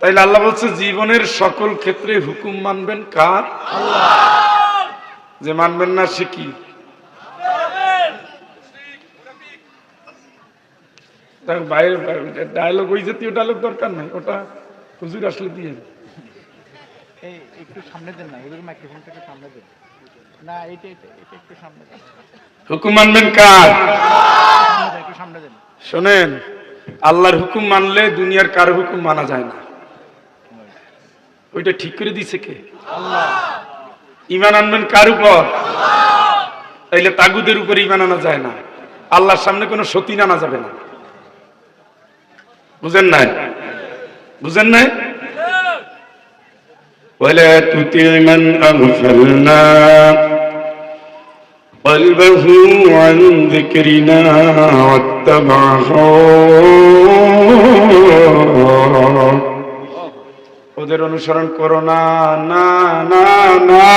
তাইলে আল্লাহ বলছে জীবনের সকল ক্ষেত্রে হুকুম মানবেন কার? আল্লাহ। যে মানবেন না সে কি? বাইরে ডায়লগ, ওই জাতীয় ডায়লগ দরকার নাই, ওটা হুজুর আসলে দিয়ে একটু সামনে দেন না, ওদের মাইক্রোফোনটা একটু সামনে দেন না, এটা একটু সামনে দেন। হুকুম মানবেন কার? একটু সামনে দেন। শোনেন, আল্লাহর হুকুম মানলে দুনিয়ার কারো হুকুম মানা যায় না। ওইটা ঠিক করে দিছে কে? আল্লাহ। ঈমান আনবেন কার উপর? আল্লাহ। তাইলে তাগুদের উপর ঈমান আনা যায় না, আল্লাহর সামনে কোনো সতীন আনা যাবে না। বুঝেন নাই? বুঝেন নাই? ওয়ালা তুতি মান আগফালনা কলবহু আন যিকরিনা ওয়াত্তাবা হাওয়া, ওদের অনুসরণ করো না। না না না,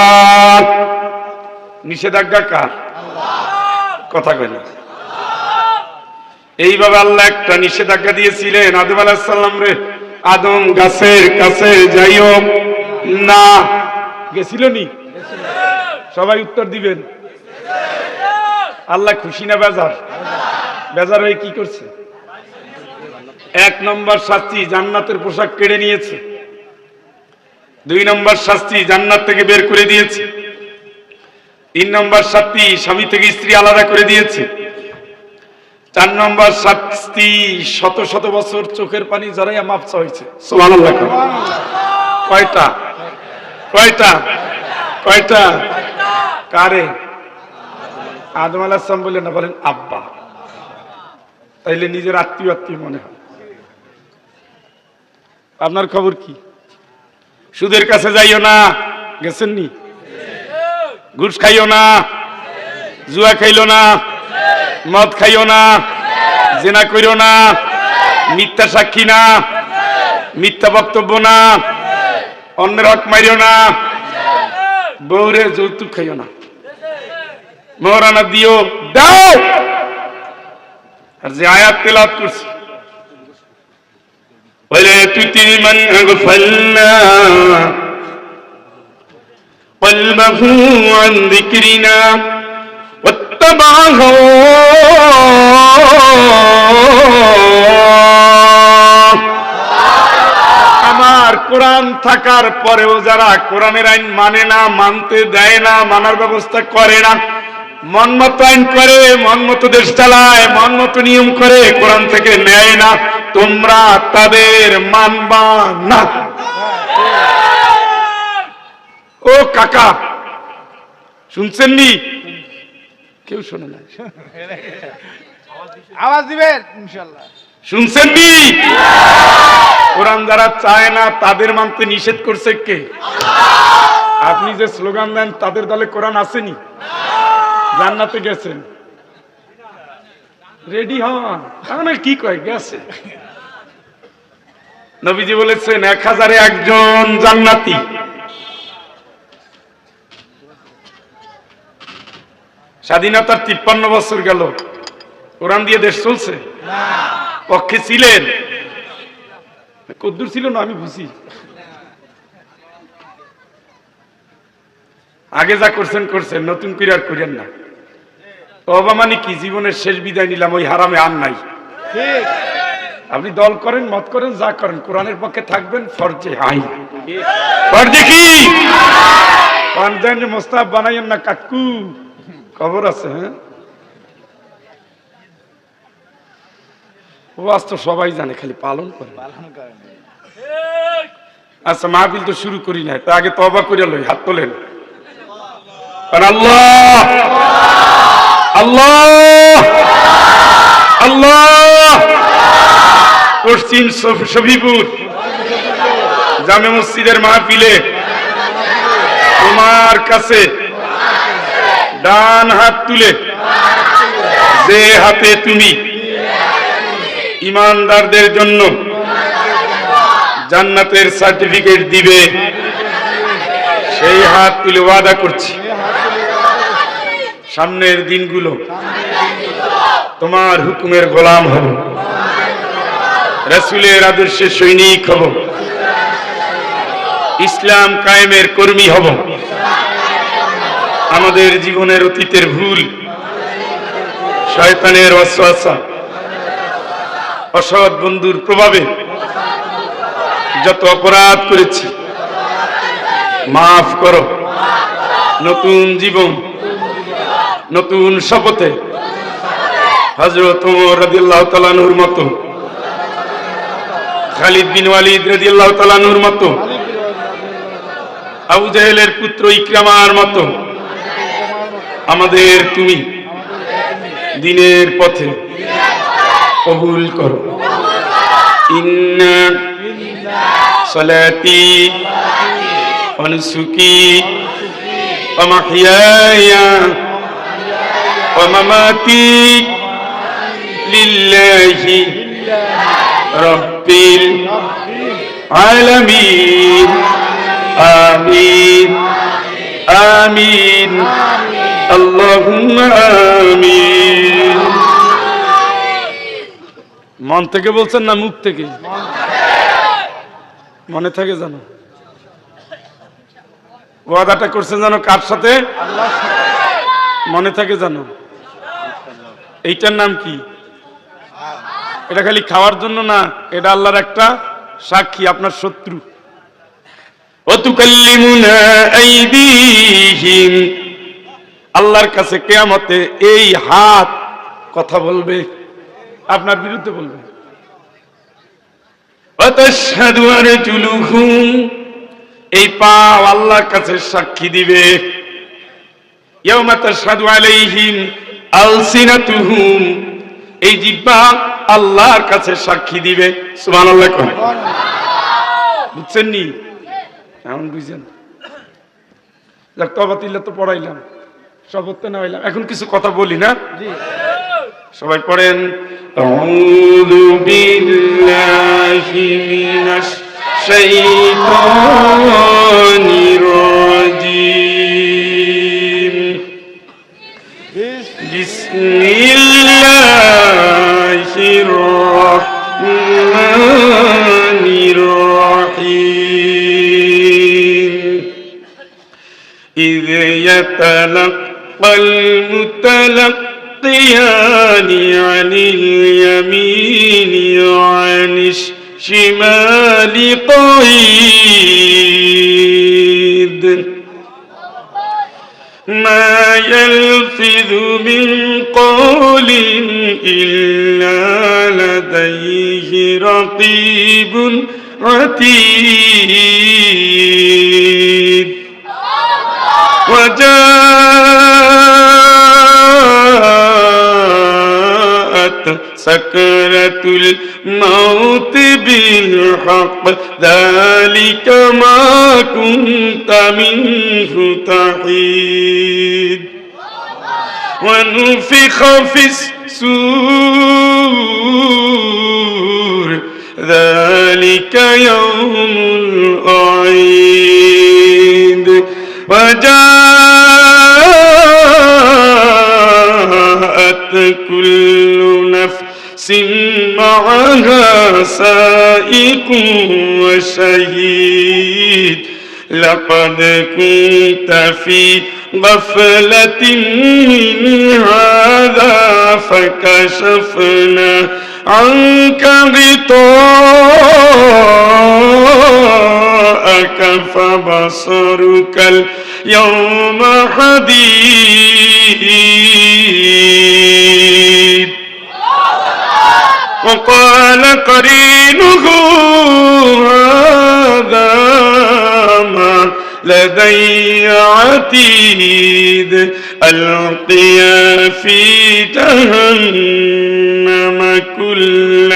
নিষেধাজ্ঞা কার? আল্লাহর। কথা কই না। এইভাবে আল্লাহ একটা নিষেধাজ্ঞা দিয়েছিলেন আদম আলাইহিস সালাম রে, আদম গাছের কাছে যাইও না। গেছিল নি? সবাই উত্তর দিবেন। আল্লাহ খুশি না বেজার? বেজার হয়ে কি করছে? 1 নম্বর শাস্তি, জান্নাতের পোশাক কেড়ে নিয়েছে। 2 নম্বর শাস্তি, জান্নাত থেকে বের করে দিয়েছে। 3 নম্বর শাস্তি, স্বামী থেকে স্ত্রী আলাদা করে দিয়েছে। 4 নম্বর শাস্তি, শত শত বছর চোখের পানি জড়াইয়া মাপ চাইছে। সুবহানাল্লাহ। কয়টা? কয়টা? কয়টা? কারে? আদম আলাইহিস সালাম বলেন না, বলেন আব্বা। তাইলে নিজের আত্মীয় আত্মীয় মনে হয়। আপনার খবর কি? সুদের কাছে যাইও না, গেছেন নি? ঘুষ খাইও না, জুয়া খাইলো না, মদ খাইও না, জিনা করিও না, মিথ্যা সাক্ষী না, মিথ্যা বক্তব্য না, অন্যের হক মারিও না, বউরে যৌতুক খাইও না, মোহরানা দিও দাও। আর যে আয়াত তেলাওয়াত করছি, ওয়ালা তুতি মান আগফালনা কলবহু আন যিকরিনা ওয়াত্তাবা আমার কোরআন থাকার পরেও যারা কোরআনের আইন মানে না, মানতে দেয় না, মানার ব্যবস্থা করে না, মন মতো আইন করে, মন মতো দেশ চালায়, মন মতো নিয়ম করে, কোরআন থেকে নেয় না, তোমরা তাদের মানবা না। ও কাকা, শুনছেন নি? কেউ শোনে না, আওয়াজ দিবেন ইনশাআল্লাহ। শুনছেন নি? কোরআন যারা চায় না তাদের মানতে নিষেধ করছে কে? আপনি যে স্লোগান দেন তাদের দলে কোরআন আসেনি? জান্নাতে গেছেন, রেডি হন। তাহলে কি কয় গেছে? নবীজি বলেছেন 1000-এ 1 জন জান্নাতি। স্বাধীনতার 53 বছর গেল, কোরআন দিয়ে দেশ চলছে? পক্ষে ছিলেন? কদ্দুর ছিল না আমি বুঝি। আগে যা করছেন করছেন, নতুন করে আর করেন না। তওবা মানে কি? জীবনের শেষ বিদায় নিলাম, ওই হারামে আর নাই। ঠিক। আপনি দল করেন, মত করেন, যা করেন, কোরআনের পক্ষে থাকবেন। ফরজে আইন, ফরজে কি? পাঞ্জান মোস্তাফ বানাইয়েন না কাকু, খবর আছে। হ্যাঁ, ওয়াজ তো সবাই জানে, খালি পালন করে। আচ্ছা, মাহফিল তো শুরু করি নাই, তা আগে তওবা করে লই। হাত তোলেন। আল্লাহ আল্লাহ আল্লাহ। পশ্চিম শফিপুর জামে মসজিদের মাহফিলে তোমার কাছে ডান হাত তুলে, যে হাতে তুমি ইমানদারদের জন্য জান্নাতের সার্টিফিকেট দিবে, সেই হাত তুলে ওয়াদা করছি সামনের দিনগুলো তোমার হুকুমের গোলাম হব, রাসূলের আদর্শের সৈনিক হব, ইসলাম কায়েমের কর্মী হব। আমাদের জীবনের অতীতের ভুল, শয়তানের ওয়াসওয়াসা, অসৎ বন্ধুর প্রভাবে যত অপরাধ করেছি মাফ করো। নতুন জীবন, নতুন শপথে হযরত ওমর রাদিয়াল্লাহু তাআলা আনহুর মতো, খালিদ বিন ওয়ালিদ রাদিয়াল্লাহু তাআলা আনহুর মতো, আবু জাহেলের পুত্র ইকরামার মতো আমাদের তুমি দিনের পথে কবুল করো। ইন্না সালাতি ওয়া নুসুকি ওয়া মাহইয়ায়া ওয়া মামাতি লিল্লাহি রাব্বিল আলামিন। আমিন আমিন আল্লাহুম্মা আমিন। মন থেকে বলছেন না মুখ থেকে? মনে থাকে জানো? ওয়াদাটা করছেন জানো কার সাথে? মনে থাকে জানো? এইটার নাম কি? এটা খালি খাওয়ার জন্য না, এটা আল্লাহর একটা সাক্ষী, আপনার শত্রু। ওয়াতুকাল্লিমুনা আইদিহিম, আল্লাহর কাছে কিয়ামতে এই হাত কথা বলবে, আপনার বিরুদ্ধে বলবে। ওয়াতাশহাদু আরজুলুহুম, এই পা আল্লাহর কাছে সাক্ষী দিবে। ইয়াওমা তাশহাদু আলাইহিম আলসিনাতুহুম, এই জিহ্বা আল্লাহর কাছে সাক্ষী দিবে। সুবহানাল্লাহ। বুঝছেন নি? এমন বুঝছেন? যাক, তবাতিল্লা তো পড়াইলাম, শপথ না হইলাম, এখন কিছু কথা বলি না? সবাই পড়েন। আউযু বিল্লাহি মিনাশ শাইতানির রাজীম। বিসমিল্লাহির রাহমানির রাহিম। إذ يتلقى المتلقيان عن اليمين وعن الشمال قعيد ما يلفظ من قول إلا لديه رقيب عتيد وجاءت سكرة الموت بالحق ذلك ما كنت منه تحيد ونفخ في الصور ذلك يوم الوعيد وجاءت كل نفس معها سائق وشهيد لقد كنت في غفلة من هذا فكشفنا عنك غطاءك فبصرك اليوم حديد وقال قرينه هذا ما لدي عتيد ألقيا في جهنم كل